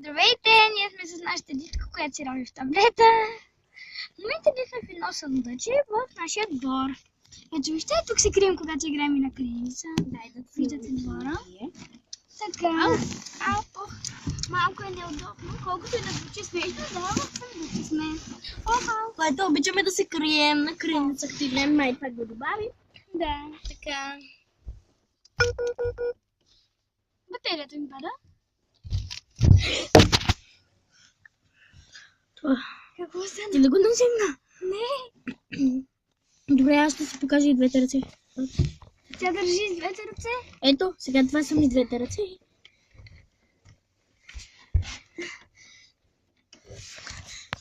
Здравейте, ние сме с нашата дитка, която си рови в таблета. В момента ние сме в едно съндъче в нашия двор. Ето вижте, тук се крием, когато играем и на криеница. Виждате двора. Така. Малко е неудобно, колкото и да звучи смешно, да, в съндъче сме. Което обичаме да се крием на криеница, като играем, май пак го добави. Да, така. Батерията ми пада. Това. Какво стана? Ти да го насегна? Не. Добре, аз ще си покажа и двете ръце. Тя държи с двете ръце. Ето, сега това са ми двете ръце.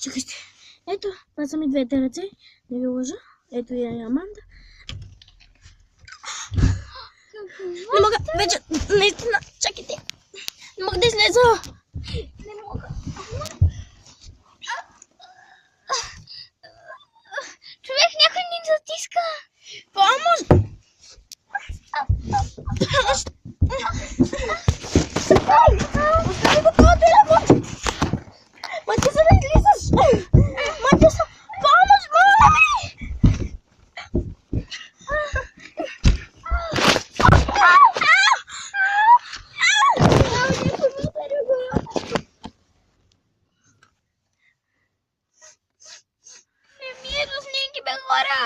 Чакайте. Ето, това са ми двете ръце. Не ви лъжа. Ето я и Аманда. Не мога, вече, наистина, чакайте. Не мога да излеза. Не мога. Човек, някой ни затиска. Помощ! Остави го това телефон! Мъчи се да излизаш! Мъчи се! Помощ, моля ми! Не ми е до снимки, бе, хора.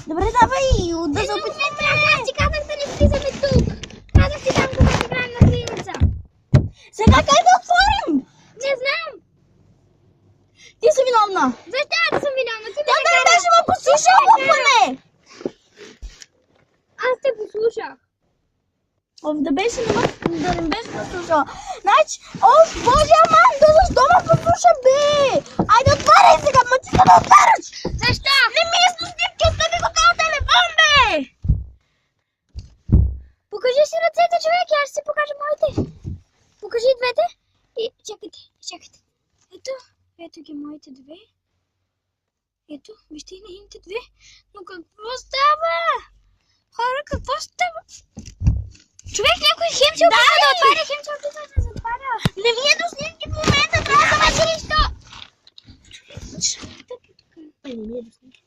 Добре, давай, да се опитваме. Аз ти казах да не влизаме тук. Казах ти там, когато играем на криеница. Сега как да отворим? Не знам. Ти си виновна. Защо аз съм виновна? Ти Тя ме да не накара. беше ме послушала поне. Аз те послушах. Да не беше послушала. Значи, боже, Амандо, защо ме послуша, бе? Айде, отваряй сега, мъчи се да отваряш. Защо? Не ми е с снимки, остави го този телефон, бе! Покажи си ръцете, човек, аз ще си покажа моите. Покажи двете. И чакайте. Ето ги моите две. Ето, вижте и нейните две. Но какво става? Хора, какво става? Човек, някой хем се опитва да отваря, хем се опитва да затваря. Не ми е до снимки в момента, трябва да ме Нищо. Не ми е до снимки.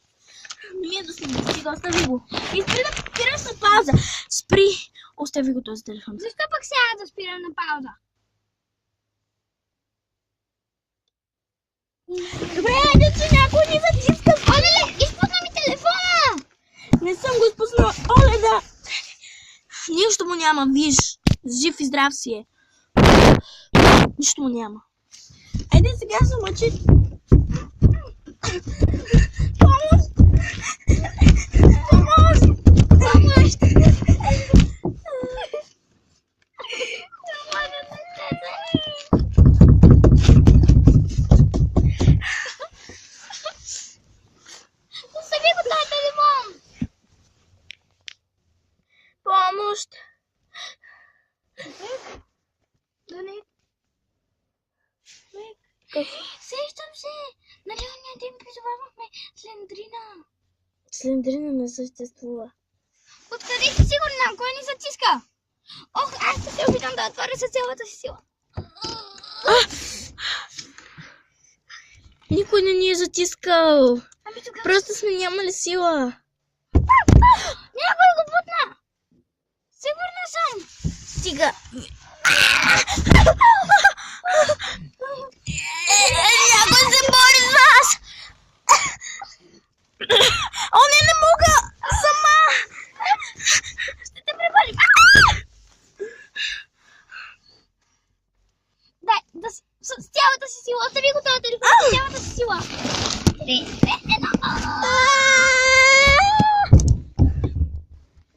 Не ми е до снимки, стига, остави го. И спри да спираш на пауза. Спри, остави го този телефон. Защо пък сега да спирам на пауза? Добре, айде, че някой ни затиска. Оле, изпусна ми телефона! Не съм го изпуснала. Оле, да. Нищо му няма, виж. Жив и здрав си е. Нищо му няма. Айде сега се мъчи. Помощ! Помощ! Остави го този телефон! Помощ! Да не. Сещам се! Нали ония ден призовавахме Слендрина. Слендрина не съществува. Откъде си сигурна? Кой ни затиска? Ох, аз ще се опитам да отворя с цялата си сила. Никой не ни е затискал. Ами тогава... Просто сме нямали сила. Някой го бутна! Сигурна съм! Стига. Някой се бори с вас! О, не мога! Сама! Ще те преборим! Дай, с цялата си сила! Остави го този телефон с цялата си сила! 3, 2,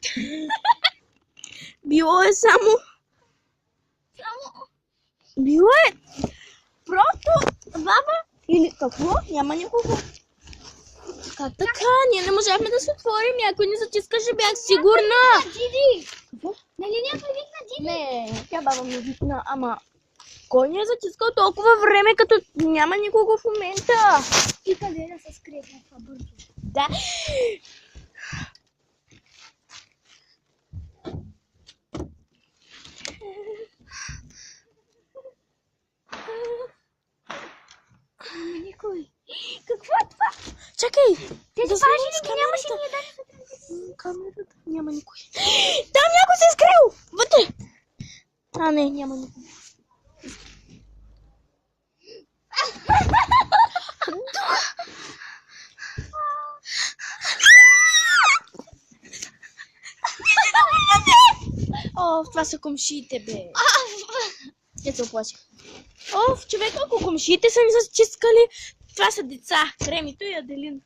1... Било е само... Било е... Просто баба или какво? Няма никого. Как така? Ние не можахме да се отворим. Някой ни затискаше, бях сигурна. Диди! Какво? Нали някой викна Диди? Не, тя баба ми викна, ама... Кой ни е затискал толкова време, като няма никого в момента? И къде да се скрие това бързо? Да. Чакай! Тези Да важи снимам с ли ги нямаше камерата. ние даже? Камерата. Няма никой. Там някой се е скрил! Вътре! А, не, няма никой. О, това са комшиите, бе. Те се оплаших. О, човек, ако комшиите са ни затискали, това са деца. Кремито и Аделин.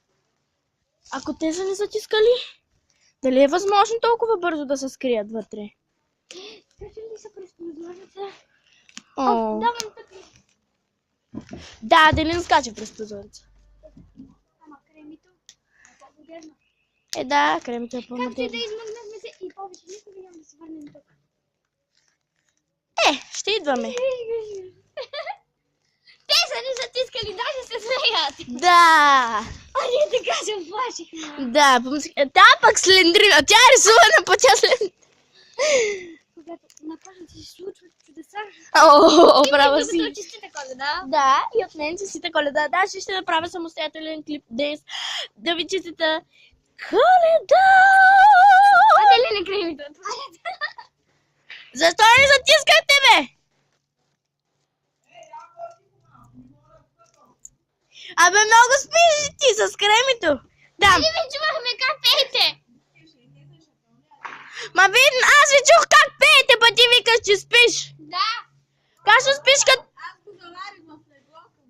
Ако те са ни затискали, дали е възможно толкова бързо да се скрият вътре? Скачи ли са през прозореца? О, Давам тук. да, Аделин скача през прозореца. Ама кремито е по-модерно. Е, да, кремито е Както и по-модерно. да измъкнахме се и повече никога няма да се върнем тук. Ще идваме. Те са ни затискали, даже се смеят. Да, А ние така се оплашихме. да, помислих. Та пък Слендрина, тя е рисувана по тя Слендрина. Когато на кожата се случват чудеса. О, права си. Именно честита Коледа. Да, и от мен честита Коледа. Да, ще направя самостоятелен клип днес. Да ви честита Коледа! Дали не кремито отварят? Защо не затискате, бе? Абе, много спиш ти с кремито. Да. Ние ви чувахме как пеете. Ма аз ви чух как пеете, па ти викаш, че спиш. Да. Как ще спиш като... Аз го заварих в леглото.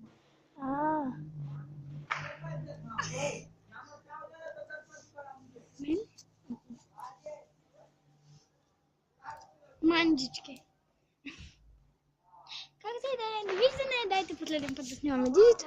Манджички. Как се да е? Довиждане, дайте последен път да снимаме дидито.